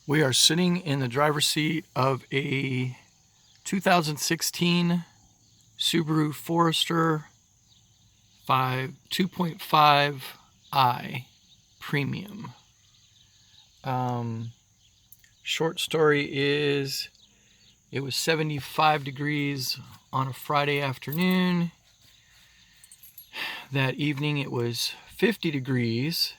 We are sitting in the driver's seat of a 2016 Subaru Forester 2.5i Premium. Short story is, it was 75 degrees on a Friday afternoon. That evening it was 50 degrees.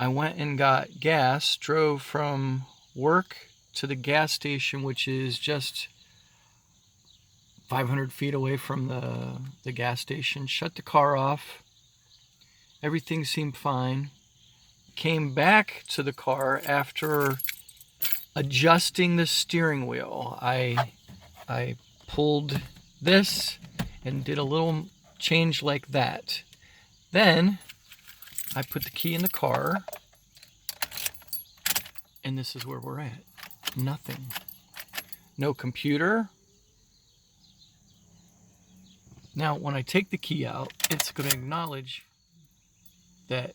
I went and got gas, drove from work to the gas station, which is just 500 feet away from the gas station, shut the car off. Everything seemed fine. Came back to the car after adjusting the steering wheel. I pulled this and did a little change like that. Then I put the key in the car, and this is where we're at. Nothing. No computer. Now, when I take the key out, it's going to acknowledge that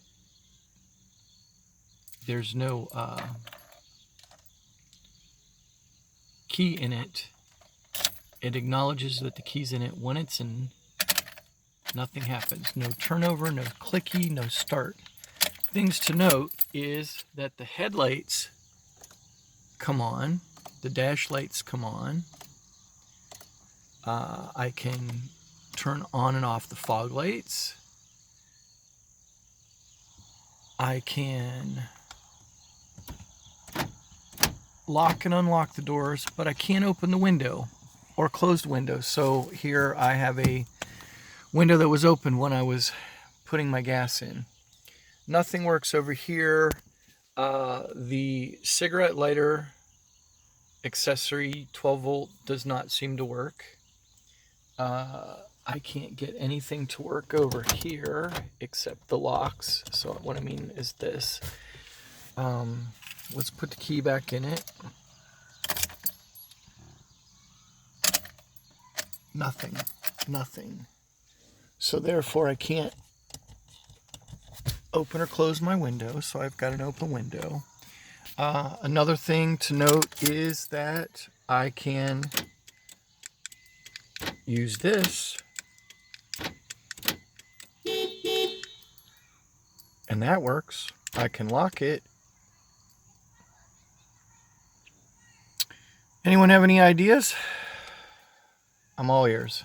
there's no key in it. It acknowledges that the key's in it. When it's in, nothing happens. No turnover, no clicky, no start. Things to note is that the headlights come on, the dash lights come on. I can turn on and off the fog lights. I can lock and unlock the doors, but I can't open the window or close the window. So here I have a window that was open when I was putting my gas in. Nothing works over here. The cigarette lighter accessory 12 volt does not seem to work. I can't get anything to work over here except the locks. So what I mean is this. Let's put the key back in it. Nothing. So therefore I can't open or close my window, so I've got an open window. Another thing to note is that I can use this, and that works. I can lock it. Anyone have any ideas? I'm all ears.